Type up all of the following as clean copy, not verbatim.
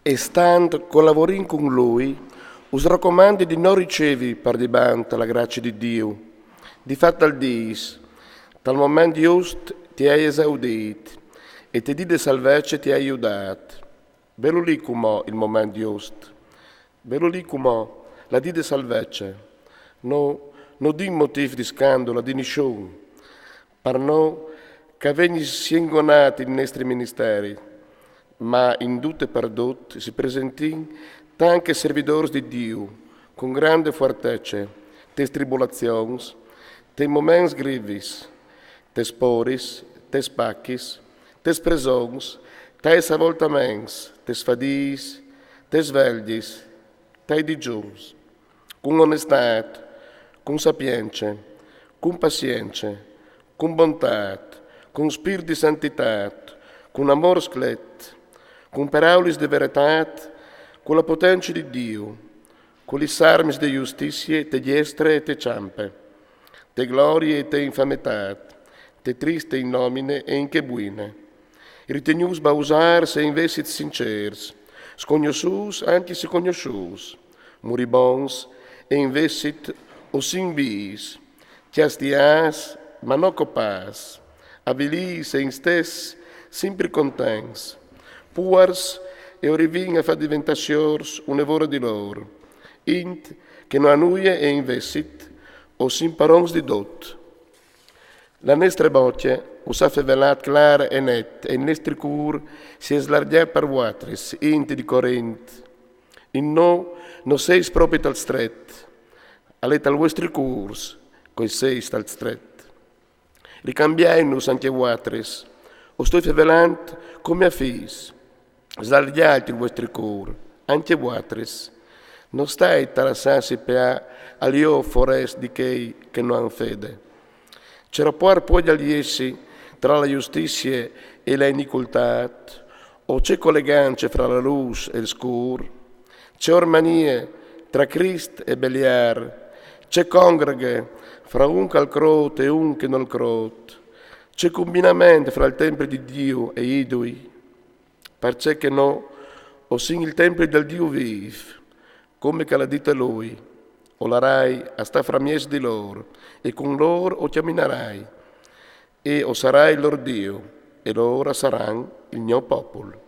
E stand collaborando con lui, us raccomandi di non ricevi per dibanta la grazia di Dio. Di fatto al dis, dal momento giusto ti hai esaudito e ti di salvezza ti hai aiutato. Bello lì come il momento giusto. Bello lì come la di salvezza. No di motivo di scandalo, di nessuno. Per noi che veni singonati nei nostri ministeri, ma in tutte e per tutte si presenti anche servitori di Dio, con grande fortezza, te tribulazioni, te momenti grivis, te sporis, te spacchis, te presons, te savoltaments, te sfadis, te sveglis, te digiuns, con onestà, con sapienza, con pazienza, con bontà, con spirito di santità, con amore sclet, con parole di verità, con la potenza di Dio, con le armi di giustizia, te diestre e te ciampe, te glorie e te infamità, te triste in nomine e in che buine. Ritenuus ba usar se investit sincers, sconoscius anche se conoscius, moribons e investit o sinvis, chiastias ma non copas, abilis e in stes sempre contents, puars e orivin a fa diventatiors un'evora di loro, int che non annuie e investit o simparons di dot. La nostra boccia us ha velat clara e net, e il nostro cur si è slargiat per vuatris, int di Corint. In no seis proprio tal stret, alet al vostri curs, coi seis tal stret. Ricambiai-nos anche vuatris, o sto velant come a fis, slargiate il vostro cur, anche vuatris. Non stai tarassassi per all'io forest di che non han fede. C'era poi agli essi tra la giustizia e la iniquità, o c'è colleganza fra la luce e il scuro, c'è ormanie tra Cristo e Beliar, c'è congreghe fra un che al crote e un che non crote, c'è combinamento fra il Tempio di Dio e idoli, perché che no, o sin il Tempio del Dio vive, come che l'ha dita lui, o l'arai a sta fra mies di loro, e con loro o chiaminerai, e o sarai il loro Dio, e loro saranno il mio popolo.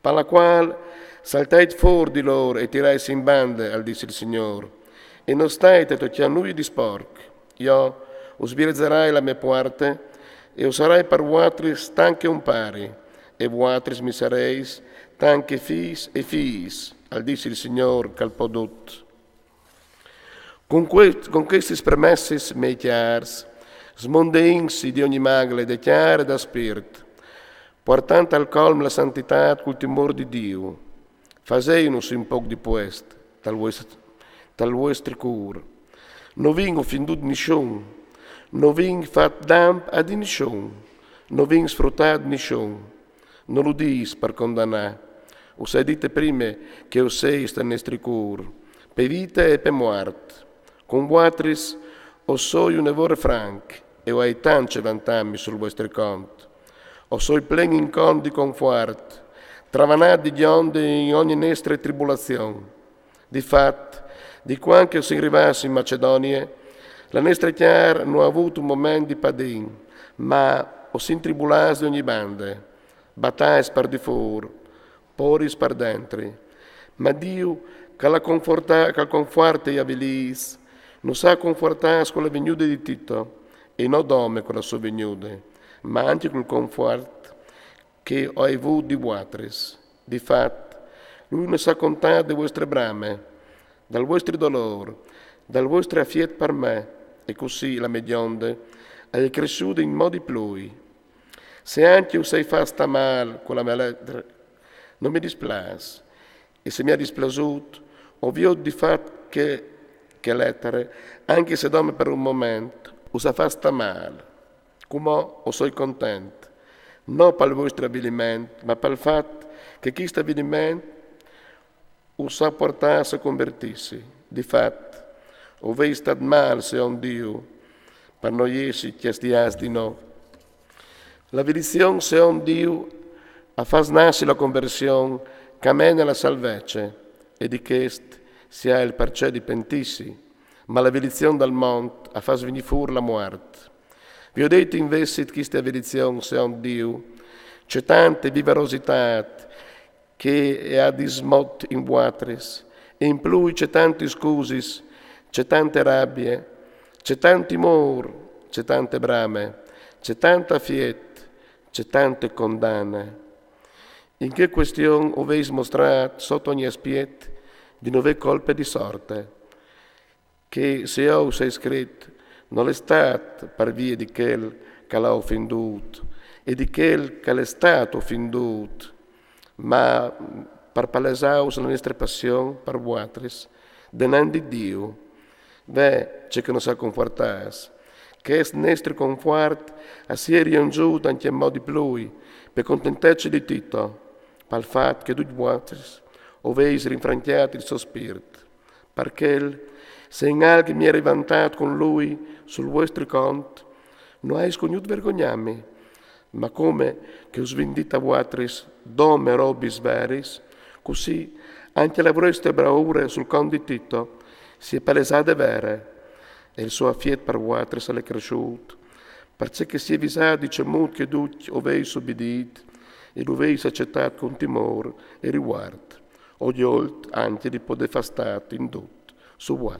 Per la quale saltai fuori di loro e tirai in bande, al disse il Signore, e non stai te tocchi a noi di sporco. Io usbirizzerai la mia parte, e sarai per vuotri stanche un pari, e vuotri mi sareis tanche fis e fis, al disse il Signore calpodut. Con questi premessi mei chiars, smondeinsi di ogni magle, de chiare e da spirito, portando al colmo la santità col timore di Dio, faseinus un po' di questo, tal vostri cura. Non vingo fin d'ud nisciun, non ving fat damp ad nisciun, non ving sfruttat nisciun, non lo dis per condannare, o sai dite prima che o sei sta nostri cura, per vita e per morte. Con vuotris o soi un evore franc, e o hai tante vantami sul vostro conto, o soi plen in con di conforto, travanati di onde in ogni nostra tribolazione. Di fatto, di quando si arrivasse in Macedonia, la nostra chiara non ha avuto un momento di padin, ma o si intribulasse di ogni bande, battaglie per di fuori, poris per dentro. Ma Dio, che la conforta e abilis, non sa confortare con la venuta di Tito, e non dome con la sua venuta, ma anche col conforto che ho avuto di vuotris. Di fatto, lui non sa contare le vostre brame, dal vostro dolore, dal vostro affiet per me, e così la medionde è cresciuta in modi plui. Se anche sei fatta male con la mia lettera, non mi dispiace, e se mi ha dispiaciuto, ovvio di fatto che lettere, anche se dome per un momento, usa fatta male, come o sono contento, non per il vostro avvilimento, ma per il fatto che questo avvilimento usa portarsi a convertirsi. Di fatto, ove è stato male se un Dio, per noi essi chiestias di no. La benedizione se un Dio a far nascere la conversione, camena la salvezza, e di chest si ha il perciò di pentissi, ma la velizione dal monte a far svenire fuori la morte. Vi ho detto invece che questa velizione sia un Dio, c'è tante vivarosità che è a dismot in vuotris, e in più c'è tanti scusi, c'è tante rabbie, c'è tanti timore, c'è tante brame, c'è tanta fiet, c'è tante condanne. In che questione avete mostrato sotto ogni aspetto di nuove colpe di sorte, che se io sei scritto non è stato per via di quel che l'ha offenduto e di quel che l'è stato offenduto, ma per palesare la nostra passione per voi, denando di Dio. Beh, c'è che non sa confortare, che è nostro conforto a si riangiuto anche in modo più, per contentarci di tutto, per il fatto che tutti voi avete rinfranchiato il suo spirito, perché se in algo mi è rivantato con lui sul vostro conto, non hai sconosciuto vergognarmi, ma come che ho svendito a voi dome robis veris, così anche la vostra bravura sul conto di Tito si è palesata vera e il suo affetto per voi è cresciuto, perché si è avvisato di ciò che tutti avete subbidito e lo avete accettato con timore e riguardo, o di oltre anche di poter fare stato in tutto su voi.